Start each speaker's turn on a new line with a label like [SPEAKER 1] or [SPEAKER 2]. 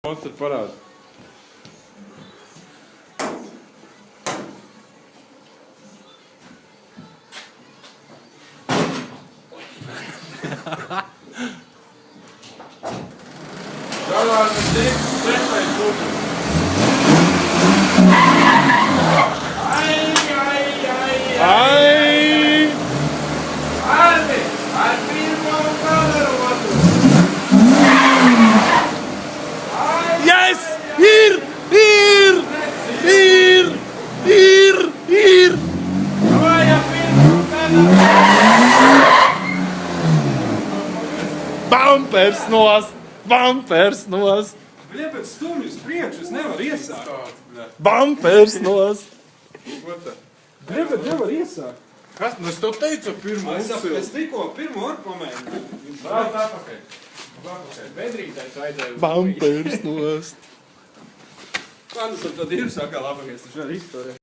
[SPEAKER 1] Mums tad parāda. Galvā tas tiks trešais būtu. Aldi, ar pirmo un kadaru otru.
[SPEAKER 2] Yes! Ir!
[SPEAKER 1] Vai, ar pirmo un kadaru.
[SPEAKER 2] Bumpers nost!
[SPEAKER 1] Bļa, pēc stumjus priekšu, es nevaru iesākt.
[SPEAKER 2] Bumpers nost!
[SPEAKER 1] Ko tā? Bļa, bet nevar iesākt. Kas? Nu, es tev teicu pirmo uzsilu. Es tikko pirmo ar pamēģinu. Brauc atpakaļ. Bedrītais vajadzēja.
[SPEAKER 2] Bumpers nost!
[SPEAKER 1] Kādas tad ir sakā labākais? Tas var izturēt.